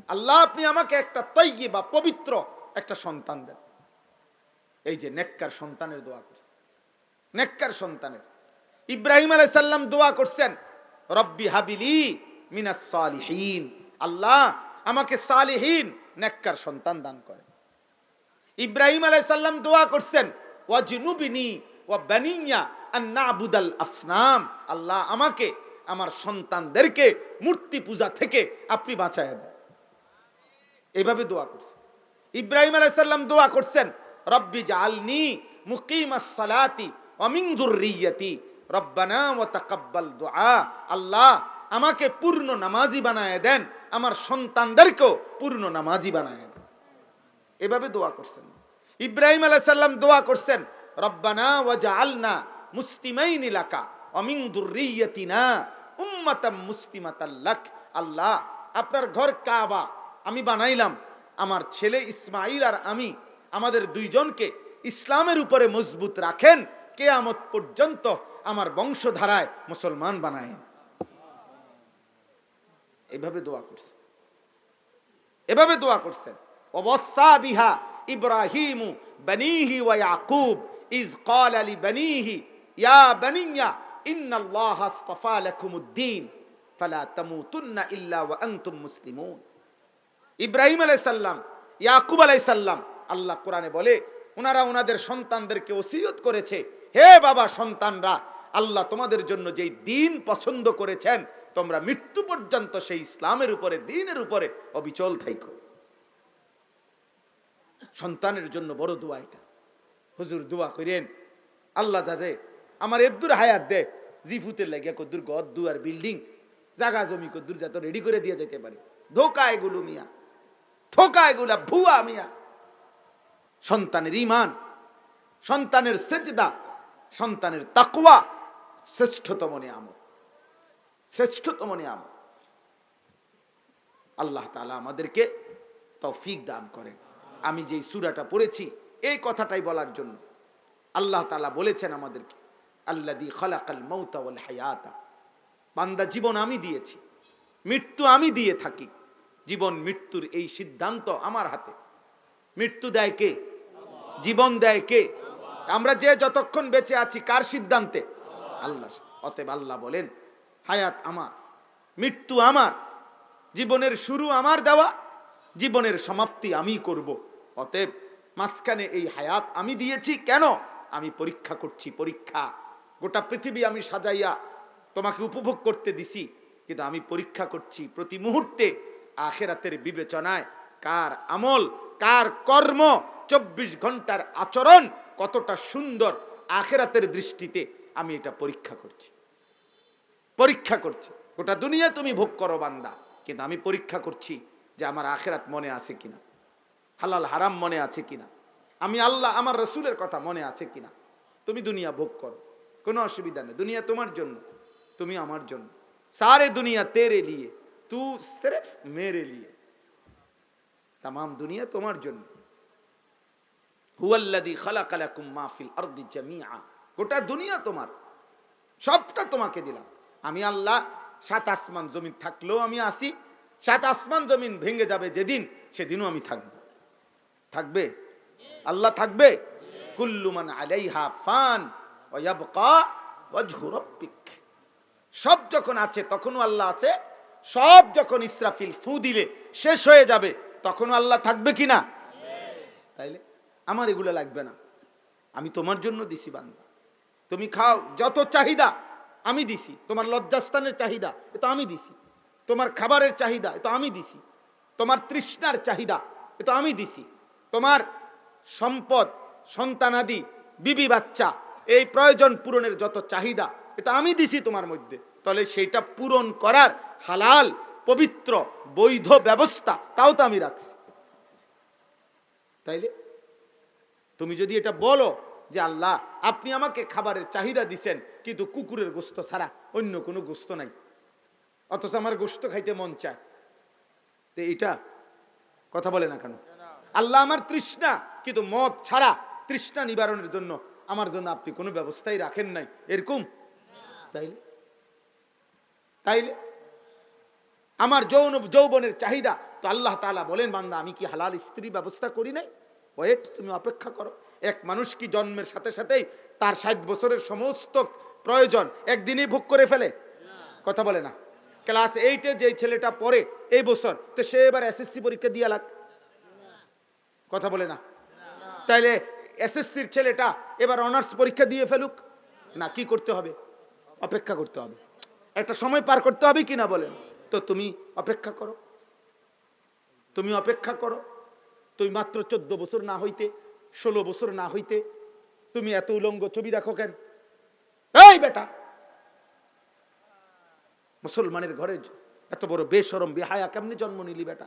আল্লাহ আপনি আমাকে একটা তাইয়্যিবা পবিত্র একটা সন্তান দেন। এই যে নেককার সন্তানের দোয়া করছে, নেককার সন্তানের। ইব্রাহিম আলাইহিস সালাম দোয়া করছেন, রব্বি হাবিলি মিনাস সালিহিন, আল্লাহ আমাকে সালিহিন নেককার সন্তান দান করেন। ইব্রাহিম আলাইহিস সালাম দোয়া করছেন, ওয়াজনুবিনি ওয়া বানিয়া আন না'বুদাল আসনাম, আল্লাহ আমাকে আমার সন্তানদেরকে মূর্তি পূজা থেকে আপনি বাঁচায়া দেন। এইভাবে দোয়া করছেন। ইব্রাহিম আলাইহিস সালাম দোয়া করছেন, রব্বি জাআলনি মুকিমাস সালাতি ওয়া মিন যুররিয়্যাতি রব্বানা ওয়া তাকাব্বাল দুআ, আল্লাহ আমাকে পূর্ণ নামাজি বানায় দেন, আমার সন্তানদেরকেও পূর্ণ নামাজি বানায় দেন। এভাবে দোয়া করছেন। ইব্রাহিম আলাইহিস সালাম দোয়া করছেন, রব্বানা ওয়াজআলনা মুসলিমাইনি লাকা ওয়া মিন যুররিয়্যাতিনা উম্মাতাম মুসলিমাতাল লাক, আল্লাহ আপনার ঘর কাবা আমি বানাইলাম, আমার ছেলে ইসমাইল আর আমি আমাদের দুইজনকে ইসলামের উপরে মজবুত রাখেন, কিয়ামত পর্যন্ত আমার বংশধারায় মুসলমান বানায়েন। এভাবে দোয়া করছে, এভাবে দোয়া করছেন। ওয়াসা বিহা ইব্রাহিমু বানিহি ওয়া ইয়াকুব ইজ ক্বালা লিবানিহি ইয়া বানিয়া ইন্নাল্লাহা আসতাফা লাকুমুদ-দীন ফালা তামুতুন্না ইল্লা ওয়া আনতুম মুসলিমুন। ইব্রাহিম আলাইহিস সালাম, ইয়াকুব আলাইহিস সালাম, আল্লাহ কোরআনে বলে ওনারা ওনাদের সন্তানদেরকে ওসিয়ত করেছে, হে বাবা সন্তানরা, আল্লাহ তোমাদের জন্য যেই দ্বীন পছন্দ করেছেন তোমরা মৃত্যু পর্যন্ত সেই ইসলামের উপরে, দ্বীনের উপরে অবিচল থাইকো। সন্তানের জন্য বড় দোয়া এটা। হুজুর দোয়া করেন আল্লাহ যাতে আমার এদ্দুর হায়াত দে, জিফুতের লাগিয়া কদ্দুর গদ দুয়ার বিল্ডিং জায়গা জমি কদ্দুর যাতে রেডি করে দিয়ে যেতে পারে। ধোকা এগুলো মিয়া, ধোকা এগুলা ভুয়া মিয়া। সন্তানের ঈমান, সন্তানের সেজদা, সন্তানের তাকওয়া শ্রেষ্ঠতম নিয়ামত, শ্রেষ্ঠতম নিয়ামত। আল্লাহ তাআলা আমাদেরকে তৌফিক দান করেন। আমি যেই সূরাটা পড়েছি এই কথাটাই বলার জন্য। আল্লাহ তাআলা বলেছেন আমাদেরকে, আল্লাযী খালাকাল মাউতা ওয়াল হায়াতা, বান্দা জীবন আমি দিয়েছি, মৃত্যু আমি দিয়ে থাকি, জীবন মৃত্যুর এই সিদ্ধান্ত আমার হাতে। মৃত্যু দেয় কে? জীবন দেয় কে? আমরা যে যতক্ষণ বেঁচে আছি কার সিদ্ধান্তে? আল্লাহ। অতএব আল্লাহ বলেন হায়াত আমার, মৃত্যু আমার, জীবনের শুরু আমার দেওয়া, জীবনের সমাপ্তি আমি করব। অতএব মাঝখানে এই হায়াত আমি দিয়েছি কেন? আমি পরীক্ষা করছি, পরীক্ষা। গোটা পৃথিবী আমি সাজাইয়া তোমাকে উপভোগ করতে দিছি, কিন্তু আমি পরীক্ষা করছি প্রতি মুহূর্তে আখিরাতের বিবেচনায় কার আমল, কার কর্ম, 24 ঘন্টার আচরণ কতটা সুন্দর আখিরাতের দৃষ্টিতে আমি এটা পরীক্ষা করছি, পরীক্ষা করছি। গোটা দুনিয়া তুমি ভোগ করো বান্দা, কিন্তু আমি পরীক্ষা করছি যে আমার আখিরাত মনে আছে কিনা, হালাল হারাম মনে আছে কিনা, আমি আল্লাহ আমার রসুলের কথা মনে আছে কিনা। তুমি দুনিয়া ভোগ করো, কোনো অসুবিধা নেই, দুনিয়া তোমার জন্য, তুমি আমার জন্য। सारे दुनिया तेरे लिए, तू सिर्फ मेरे लिए, तमाम दुनिया तुम्हार जন্য। हुवल्लज़ी खलक़ लकुम मा फिल अर्दि जमीआ, গোটা দুনিয়া তোমার, সবটা তোমাকে দিলাম আমি আল্লাহ। 7 আসমান জমিন থাকলেও আমি আসি, 7 আসমান জমিন ভেঙে যাবে যেদিন, সেদিনও আমি থাকব। থাকবে আল্লাহ, থাকবে। কুল্লু মান আলাইহা ফান ওয়া ইয়াবকা ওয়াজহু রাব্বিক, সব যখন আছে তখনও আল্লাহ আছে, সব যখন ইসরাফিল ফু দিলে শেষ হয়ে যাবে তখনও আল্লাহ থাকবে কিনা? তাইলে আমার এগুলো লাগবে না, আমি তোমার জন্য দিছি বান্দা। তুমি খাও, যত চাহিদা আমি দিছি। তোমার লজ্জাস্থানের চাহিদা এটা আমি দিছি, তোমার খাবারের চাহিদা এটা আমি দিছি, তোমার তৃষ্ণার চাহিদা এটা আমি দিছি, তোমার সম্পদ, সন্তানাদি, বিবি বাচ্চা, এই প্রয়োজন পূরণের যত চাহিদা এটা আমি দিছি তোমার মধ্যে। তাহলে সেইটা পূরণ করার হালাল, পবিত্র, বৈধ ব্যবস্থা তাও তো আমি রাখছি। তাইলে তুমি যদি এটা বলো যে আল্লাহ আপনি আমাকে খাবারের চাহিদা দিছেন, কিন্তু কুকুরের গোশত ছাড়া অন্য কোনো গোশত নাই, অথচ আমার গোশত খাইতে মন চায়, তো এটা কথা বলে না কেন? আল্লাহ আমার তৃষ্ণা, কিন্তু মদ ছাড়া তৃষ্ণা নিবারণের জন্য আমার জন্য আপনি কোনো ব্যবস্থাই রাখেন নাই, এরকম? তাইলে তাইলে আমার যৌবনের চাহিদা তো আল্লাহ তাআলা বলেন, বান্দা আমি কি হালাল স্ত্রী ব্যবস্থা করি নাই? ওয়েট, তুমি অপেক্ষা করো। এক মানুষ কি জন্মের সাথে সাথেই তার 60 বছরের সমস্ত প্রয়োজন একদিনেই ভোগ করে ফেলে? কথা বলে না। ক্লাস 8-এ যে ছেলেটা পড়ে এই বছর, তো সে এবার এসএসসি পরীক্ষা দিয়ে লাগ, কথা বলে না। তাইলে এসএসসির ছেলেটা এবার অনার্স পরীক্ষা দিয়ে ফেলুক না, কি করতে হবে? অপেক্ষা করতে হবে, একটা সময় পার করতে হবে কিনা বলেন? তো তুমি অপেক্ষা করো, তুমি অপেক্ষা করো। তুমি মাত্র 14 বছর না হইতে, 16 বছর না হইতে তুমি এত উলঙ্গ ছবি দেখো কেন? এই বেটা, মুসলমানের ঘরে এত বড় বেশরম বেহায়া কেমনি জন্ম নিলি বেটা?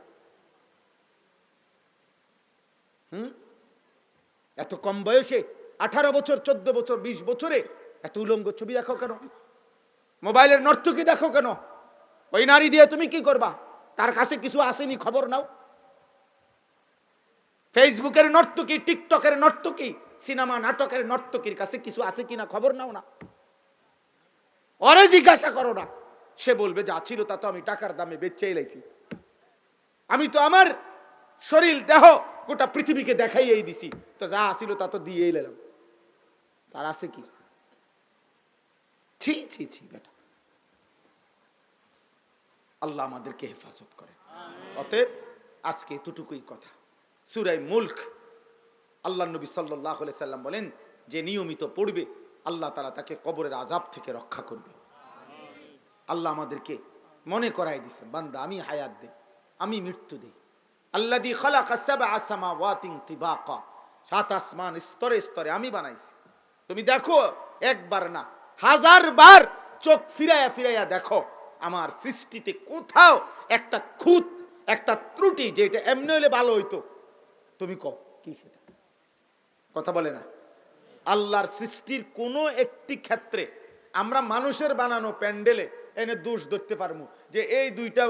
এত কম বয়সে 18 বছর, 14 বছর, 20 বছরে এত উলঙ্গ ছবি দেখো কেন? মোবাইলের নর্তকী দেখো কেন? ওই নারী দিয়ে তুমি কি করবা? তার কাছে কিছু আসেনি, খবর নাও। ফেসবুকের নর্তকী, টিকটকের নর্তকী, সিনেমা নাটকের নর্তকীর কাছে কিছু আছে কিনা খবর নাও না। ওরে জিজ্ঞাসা করো না, সে বলবে যা ছিল তা তো আমি টাকার দামে বেচে এলাইছি, আমি তো আমার শরীর দেহ গোটা পৃথিবীকে দেখাইয়েই দিছি, তো যা ছিল তা তো দিয়ে এলাম, তার আছে কি? ছি ছি ছি বেটা, আল্লাহ আমাদেরকে হেফাজত করে। অতএব আজকে এতটুকুই কথা। সূরা মুলক, আল্লাহ নবী সাল্লাল্লাহু আলাইহি সাল্লাম বলেন, যে নিয়মিত পড়বে আল্লাহ তাআলা তাকে কবরের আযাব থেকে রক্ষা করবে। আল্লাহ আমাদেরকে মনে করাই দিয়েছেন, বান্দা আমি হায়াত দেই, আমি মৃত্যু দেই। আল্লাযী খালাকা সাবআ সামাওয়াতিন তিবাকা, 7 আসমান স্তরে স্তরে আমি বানাইছি। তুমি দেখো, একবার না 1000 বার চোখ ফিরাইয়া ফিরাইয়া দেখো, আমার সৃষ্টিতে কোথাও একটা খুঁত, একটা ত্রুটি, যে এটা এমনি হলে ভালো হইতো, তুমি কও কি সেটা? কথা বলে না। আল্লাহর সৃষ্টির কোনো একটি ক্ষেত্রে আমরা মানুষের বানানো প্যান্ডেলে এনে দোষ ধরতে পারবো যে এই 2টা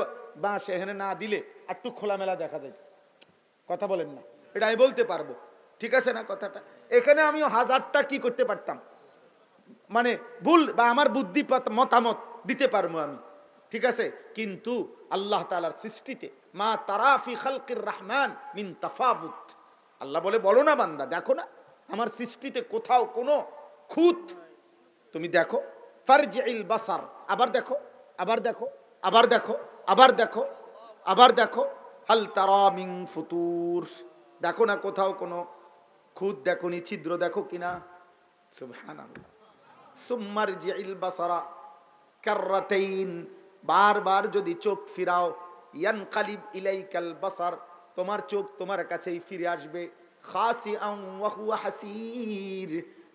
বাঁশ এখানে না দিলে একটু খোলামেলা দেখা যায়, কথা বলেন না, এটা আমি বলতে পারবো, ঠিক আছে না কথাটা? এখানে আমিও 1000টা কি করতে পারতাম, মানে ভুল বা আমার বুদ্ধি মতামত দিতে পারবো আমি, ঠিক আছে। কিন্তু আল্লাহ তাআলার সৃষ্টিতে মা তারা ফি খালকির রহমান মিন তাফাউত, আল্লাহ বলে, বলো না বান্দা, দেখো না আমার সৃষ্টিতে কোথাও কোনো খুঁত, তুমি দেখো। ফারজিল বাসার, আবার দেখো, আবার দেখো, আবার দেখো, আবার দেখো, আবার দেখো, হাল তারা মিন ফুতুর, দেখো না কোথাও কোনো খুঁত দেখো নি, ছিদ্র দেখো কিনা? সুবহানাল্লাহ। সুম্মারজিল বাসারা কাররাতাইন, বারবার যদি চোখ ফিরাও, ইয়ানকালিব ইলাইকাল বাসার, তোমার চোখ তোমার কাছেই ফিরে আসবে, খাসিআন ওয়া হুয়া হাসির,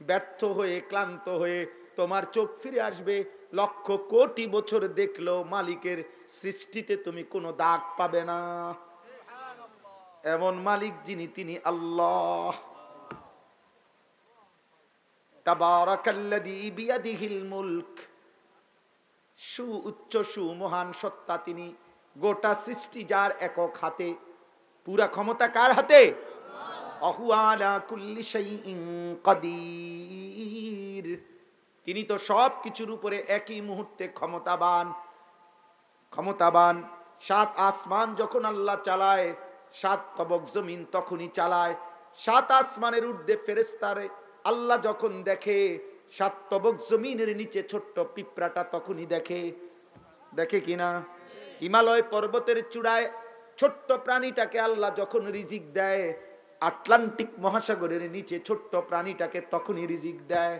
ব্যর্থ হয়ে ক্লান্ত হয়ে তোমার চোখ ফিরে আসবে। লক্ষ কোটি বছর দেখলেও মালিকের সৃষ্টিতে তুমি কোনো দাগ পাবে না। এমন মালিক যিনি, তিনি আল্লাহ। তাবারাকাল্লাযী বিয়াদিহিল মুলক, সুউচ্চ সুমহান সত্তা তিনি, গোটা সৃষ্টি যার একক হাতে, পুরা ক্ষমতা কার হাতে? আহু আলা কুল্লি শাইইন কাদির, তিনি তো সব কিছুর উপরে একই মুহূর্তে ক্ষমতাবান, ক্ষমতাবান। 7 আসমান যখন আল্লাহ চালায়, 7 তবক জমিন তখনই চালায়। 7 আসমানের ঊর্ধ্বে ফেরেশতারে আল্লাহ যখন দেখে, 7 তবক জমিনের নিচে ছোট্ট পিঁপড়াটা তখনই দেখে, দেখে কিনা? হিমালয় পর্বতের চূড়ায় ছোট্ট প্রাণীটাকে আল্লাহ যখন রিজিক দেয়, আটলান্টিক মহাসাগরের নিচে ছোট্ট প্রাণীটাকে তখনই রিজিক দেয়।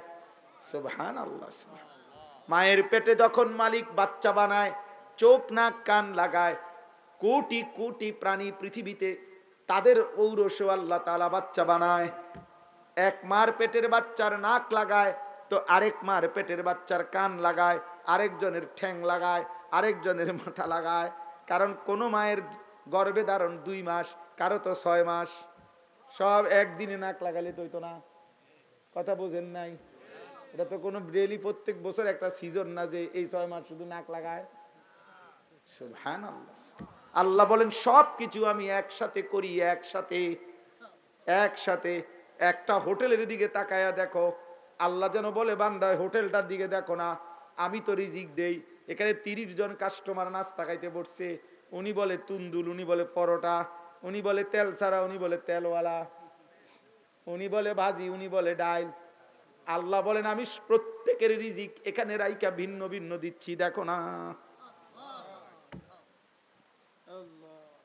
সুবহানাল্লাহ। মায়ের পেটে যখন মালিক বাচ্চা বানায়, চোখ নাক কান লাগায়, কোটি কোটি প্রাণী পৃথিবীতে, তাদের ঔরসে আল্লাহ তাআলা বাচ্চা বানায়। এক মার পেটের বাচ্চার নাক লাগায়, তো আরেক মার পেটের বাচ্চার কান লাগায়, আরেকজনের ঠ্যাং লাগায়, আরেকজনের মাথা লাগায়। কারণ কোন মায়ের গর্ভে ধারণ 2 মাস, কারো তো 6 মাস। সব একদিনে নাক লাগালে তো হইতো না, কথা বোঝেন নাই? এটা তো কোনো ডেইলি প্রত্যেক বছর একটা সিজন না যে এই 6 মাস শুধু নাক লাগায়। সুবহানাল্লাহ। আল্লাহ বলেন সব কিছু আমি একসাথে করি, একসাথে একসাথে। একটা হোটেলের দিকে তাকায়া দেখো, আল্লাহ যেন বলে, বান্দা হোটেলটার দিকে দেখো না, আমি তো রিজিক দেই। এখানে 30 জন কাস্টমার নাস্তা খাইতে বসছে, উনি বলে তুন্দুল, উনি বলে পরোটা, উনি বলে তেল ছাড়া, উনি বলে তেলওয়ালা, উনি বলে ভাজি, উনি বলে ডাল। আল্লাহ বলেন আমি প্রত্যেকের রিজিক এখানে রাইকা ভিন্ন ভিন্ন দিচ্ছি, দেখো না।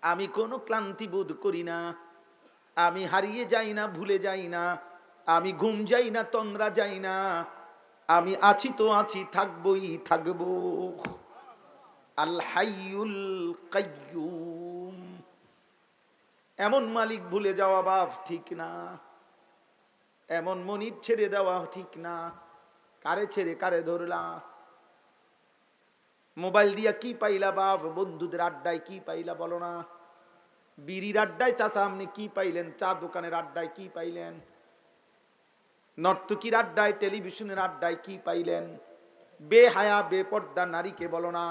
আমি কোনো ক্লান্তি বোধ করি না, আমি হারিয়ে যাই না, ভুলে যাই না, আমি ঘুম যাই না, তন্দ্রা যাই না, আমি আছি তো আছি, থাকবই থাকবো। আল হাইয়ুল কাইয়ুম। এমন মালিক ভুলে যাওয়া বাপ ঠিক না, এমন মনিব ছেড়ে দেওয়া ঠিক না। কারে ছেড়ে কারে ধরলা? মোবাইল দিয়া কি পাইলা বাপ? বন্ধুদের আড্ডায় কি পাইলা বলো না? বিড়ির আড্ডায় চাচা আপনি কি পাইলেন? চা দোকানের আড্ডায় কি পাইলেন? নর্তকীর আড্ডায়, টেলিভিশনের আড্ডায় কি পাইলেন? বেহায়া বেপর্দা নারীকে বলো না,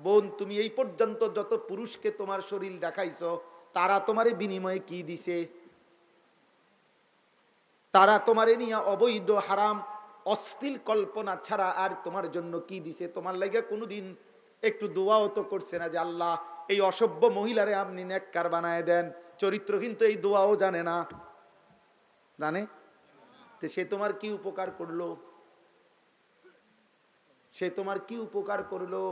বোন তুমি এই পর্যন্ত যত পুরুষকে তোমার শরীর দেখাইছো, তারা তোমারে বিনিময়ে কি দিছে? তারা তোমারে নিয়ে অবৈধ হারাম অশ্লীল কল্পনা ছাড়া আর তোমার জন্য কি দিছে? তোমার লাগে কোনোদিন একটু দোয়াও তো করছে না যে আল্লাহ এই অসভ্য মহিলারে আপনি নেককার বানায় দেন? চরিত্র কিন্তু এই দোয়াও জানে না, জানে? তো সে তোমার কি উপকার করলো? সে তোমার কি উপকার করলো?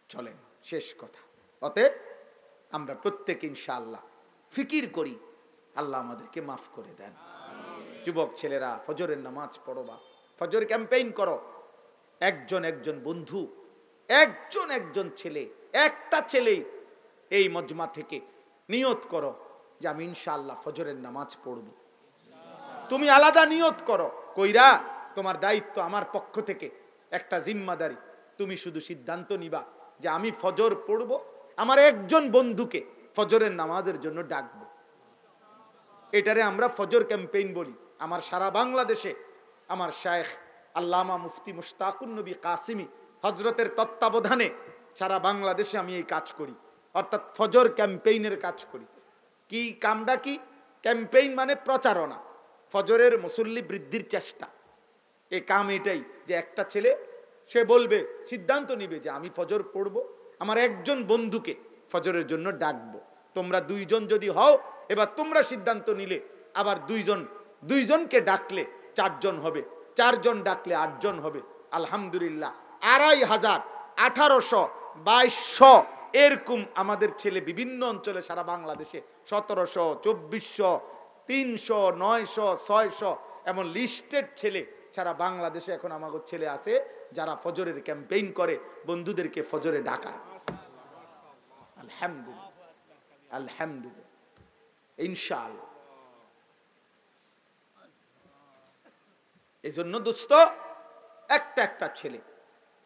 চলেন শেষ কথা, অতএব আমরা প্রত্যেকে ইনশাআল্লাহ ফিকির করি, আল্লাহ আমাদেরকে মাফ করে দেন। যুবক ছেলেরা ফজরের নামাজ পড়বা, ফজর ক্যাম্পেইন করো। একজন একজন বন্ধু, একজন একজন ছেলে, একটা ছেলে এই মজমা থেকে নিয়ত করো যে আমি ইনশাআল্লাহ ফজরের নামাজ পড়ব। তুমি আলাদা নিয়ত করো, কইরা তোমার দায়িত্ব আমার পক্ষ থেকে একটা জিম্মাদারি, তুমি শুধু সিদ্ধান্ত নিবা যে আমি ফজর পড়ব, আমার একজন বন্ধুকে ফজরের নামাজের জন্য ডাকবো। এটারে আমরা ফজর ক্যাম্পেইন বলি। আমার সারা বাংলাদেশে আমার শায়েখ আল্লামা মুফতি মুশতাকুন নবী কাসিমি হযরতের তত্ত্বাবধানে সারা বাংলাদেশে আমি এই কাজ করি, অর্থাৎ ফজর ক্যাম্পেইনের কাজ করি। কি কামটা কি? ক্যাম্পেইন মানে প্রচারণা, ফজরের মুসল্লি বৃদ্ধির চেষ্টা। এই কাম এটাই যে একটা ছেলে সে বলবে, সিদ্ধান্ত নিবে যে আমি ফজর পড়ব, আমার একজন বন্ধুকে ফজরের জন্য ডাকবো। তোমরা দুইজন যদি হও, এবার তোমরা সিদ্ধান্ত নিলে আবার দুইজনকে ডাকলে চারজন হবে, চারজন ডাকলে আটজন হবে। আলহামদুলিল্লাহ 2500, 1800, 2200 এরকম আমাদের ছেলে বিভিন্ন অঞ্চলে সারা বাংলাদেশে 1700, 2400, 300, 900, 600 এমন লিস্টেড ছেলে সারা বাংলাদেশে এখন আমাদের ছেলে আছে যারা ফজরের ক্যাম্পেইন করে, বন্ধুদেরকে ফজরে ডাকা। আলহামদুলিল্লাহ, আলহামদুলিল্লাহ, ইনশাআল্লাহ। এই জন্য দোস্ত, একটা একটা ছেলে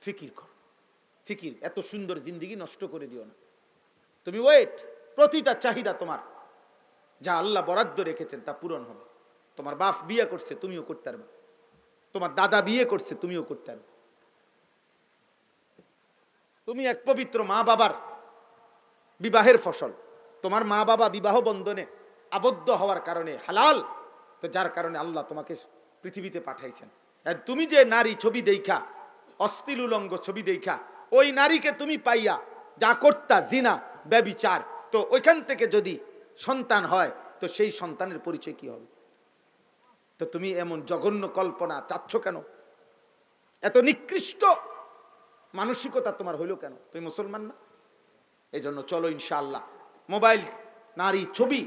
ফিকির কর, ফিকির। এত সুন্দর জিন্দেগি নষ্ট করে দিও না। তুমি ওয়েট, প্রতিটা চাহিদা তোমার যা আল্লাহ বরাদ্দ রেখেছেন তা পূরণ হবে। তোমার বাপ বিয়ে করছে, তুমিও করতে পারবে। তোমার দাদা বিয়ে করছে, তুমিও করতে পারবে। তুমি এক পবিত্র মা বাবার বিবাহের ফসল। তোমার মা বাবা বিবাহ বন্ধনে আবদ্ধ হওয়ার কারণে হালাল, তো যার কারণে আল্লাহ তোমাকে পৃথিবীতে পাঠাইছেন। তুমি যে নারী ছবি দেখা, অশ্লীল উলঙ্গ ছবি দেখা, ওই নারীকে তুমি পাইয়া যা করতা জিনা ব্যভিচার, তো ওইখান থেকে যদি সন্তান হয় তো সেই সন্তানের পরিচয় কি হবে? তো তুমি এমন জঘন্য কল্পনা চাচ্ছ কেন? এত নিকৃষ্ট মানসিকতা তোমার হইল কেন? তুমি মুসলমান না? এই জন্য চলো ইনশাআল্লাহ মোবাইল, নারী ছবি,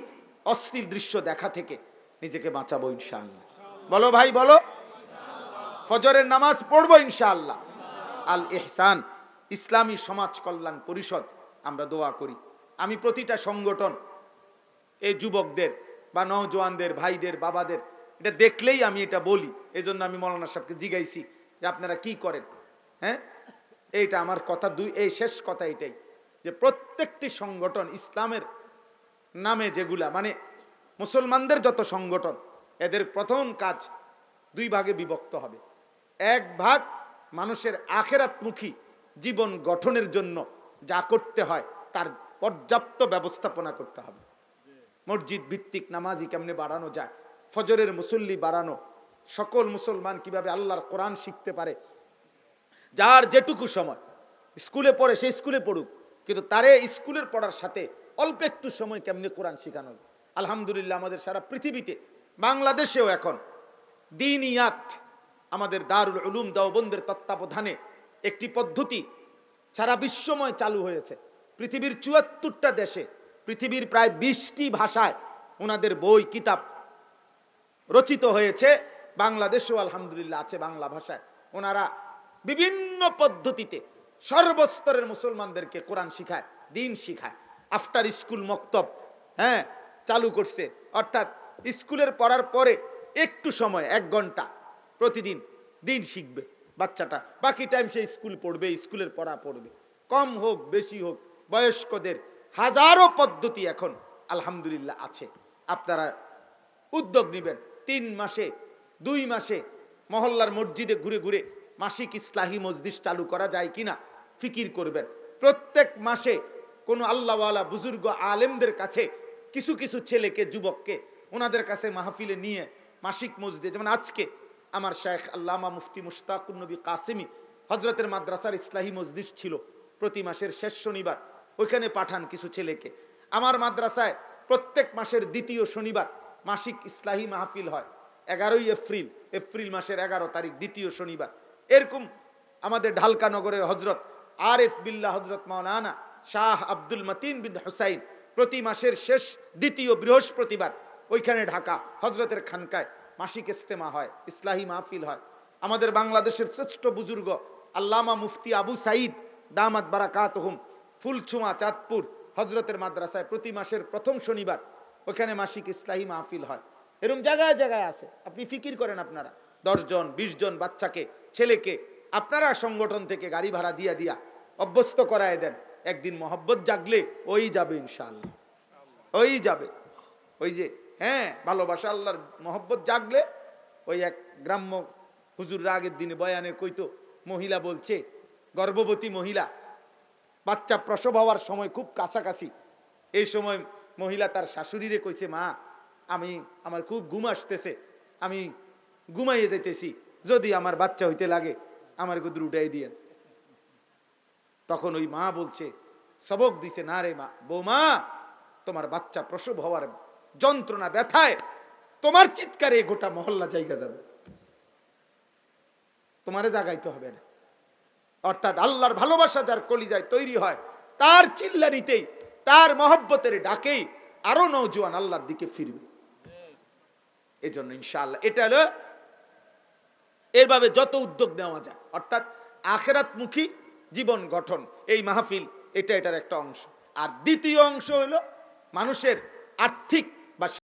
অশ্লীল দৃশ্য দেখা থেকে নিজেকে বাঁচাবো ইনশাআল্লাহ। বলো ভাই, বলো। ফজরের নামাজ পড়বো ইনশাআল্লাহ। আল ইহসান ইসলামী সমাজ কল্যাণ পরিষদ আমরা দোয়া করি। আমি প্রতিটা সংগঠন, এই যুবকদের বা নওজোয়ানদের ভাইদের বাবাদের এটা দেখলেই আমি এটা বলি। এই জন্য আমি মৌলানা সাহেবকে জিজ্ঞাইছি যে আপনারা কি করেন। হ্যাঁ, এইটা আমার কথা, এই শেষ কথা এটাই যে প্রত্যেকটি সংগঠন ইসলামের নামে যেগুলা, মানে মুসলমানদের যত সংগঠন, এদের প্রথম কাজ দুই ভাগে বিভক্ত হবে। এক ভাগ মানুষের আখিরাতমুখী জীবন গঠনের জন্য যা করতে হয় তার পর্যাপ্ত ব্যবস্থাপনা করতে হবে। মসজিদ ভিত্তিক নামাজি কেমনে বাড়ানো যায়, ফজরের মুসল্লি বাড়ানো, সকল মুসলমান কিভাবে আল্লাহর কোরআন শিখতে পারে, যার যেটুকু সময়, স্কুলে পড়ে সে স্কুলে পড়ুক, কিন্তু তারে স্কুলের পড়ার সাথে অল্প একটু সময় কেমনি কোরআন শেখানো। আলহামদুলিল্লাহ আমাদের সারা পৃথিবীতে, বাংলাদেশেও এখন দিনিয়াত, আমাদের দারুল উলুম দেওবন্দের তত্ত্বাবধানে একটি পদ্ধতি সারা বিশ্বময় চালু হয়েছে। পৃথিবীর ৭৪টা দেশে, পৃথিবীর প্রায় ২০টি ভাষায় ওনাদের বই কিতাব রচিত হয়েছে। বাংলাদেশেও আলহামদুলিল্লাহ আছে বাংলা ভাষায়। ওনারা বিভিন্ন পদ্ধতিতে সর্বস্তরের মুসলমানদেরকে কোরআন শিখায়, দিন শিখায়। আফটার স্কুল মক্তব চালু করছে, অর্থাৎ স্কুলের পড়ার পরে একটু সময় ১ ঘন্টা প্রতিদিন দিন শিখবে বাচ্চাটা, বাকি টাইম সে স্কুল পড়বে, স্কুলের পড়া পড়বে। কম হোক বেশি হোক, বয়স্কদের হাজারো পদ্ধতি এখন আলহামদুলিল্লাহ আছে। আপনারা উদ্যোগ নেবেন, ৩ মাসে ২ মাসে মহল্লার মসজিদে ঘুরে ঘুরে মাসিক ইসলাহি মজলিস চালু করা যায় কিনা ফিকির করবেন। প্রত্যেক মাসে কোনো আল্লাহওয়ালা বুজুর্গ আলেমদের কাছে কিছু কিছু ছেলেকে, যুবককে ওনাদের কাছে মাহফিলে নিয়ে মাসিক মসজিদে, যেমন আজকে আমার শায়েখ আল্লামা মুফতি মুশতাকুন নবী কাসেমি হজরতের মাদ্রাসার ইসলাহি মজলিস ছিল প্রতি মাসের শেষ শনিবার, ওইখানে পাঠান কিছু ছেলেকে। আমার মাদ্রাসায় প্রত্যেক মাসের দ্বিতীয় শনিবার মাসিক ইসলাহি মাহফিল হয়, 11ই এপ্রিল মাসের 11 তারিখ দ্বিতীয় শনিবার। এরকম আমাদের ঢালকা নগরের হজরত আরেফ বিল্লাহ হজরত মাওলানা শাহ আব্দুল মতিন বিন হুসাইন প্রতি মাসের শেষ দ্বিতীয় বৃহস্পতিবার ওইখানে ঢাকা হজরতের খানকায় মাসিক ইস্তেমা হয়, ইসলাহি মাহফিল হয়। আমাদের বাংলাদেশের শ্রেষ্ঠ বুজুর্গ আল্লামা মুফতি আবু সাইদ দামাত বারাকাতুহুম ফুলছুমা চাঁদপুর হজরতের মাদ্রাসায় প্রতি মাসের প্রথম শনিবার ওখানে মাসিক ইসলাহি মাহফিল হয়। এরকম জায়গায় জায়গায় আছে। আপনি ফিকির করেন, আপনারা 10 জন 20 জন বাচ্চাকে, ছেলেকে আপনারা সংগঠন থেকে গাড়ি ভাড়া দিয়া দিয়া অভ্যস্ত করায় দেন। একদিন মহব্বত জাগলে ওই যাবে ইনশাআল্লাহ, ওই যাবে। ওই যে ভালোবাসা আল্লাহর মহব্বত জাগলে ওই এক গ্রাম্য হুজুররা আগের দিনে বয়ানে কইতো, মহিলা বলছে, গর্ভবতী মহিলা, বাচ্চা প্রসব হওয়ার সময় খুব কাছাকাছি। এই সময় মহিলা তার শাশুড়িরে কইছে, মা আমার খুব ঘুম আসতেছে, আমি ঘুমাইয়ে যাইতেছি, যদি আমার বাচ্চা হইতে লাগে আমার গুদর উঠাই দিয়েন। তখন ওই মা বলছে, সবক দিছে, না রে মা, বৌমা, তোমার বাচ্চা প্রসব হওয়ার যন্ত্রণা ব্যথায় তোমার চিৎকারে গোটা মহল্লা জায়গা যাবে, তোমারে জাগাইতে হবে না। অর্থাৎ আল্লাহর ভালোবাসা যার কলিজায় তৈরি হয়, তার চিল্লানিতেই, তার মহব্বতের ডাকেই আরো নওজোয়ান আল্লাহর দিকে ফিরবে। এই জন্য ইনশাআল্লাহ এটা হলো এভাবে যত উদ্যোগ নেওয়া যায়, অর্থাৎ আখিরাতমুখী জীবন গঠন, এই মাহফিল এটার একটা অংশ। আর দ্বিতীয় অংশ হলো মানুষের আর্থিক বা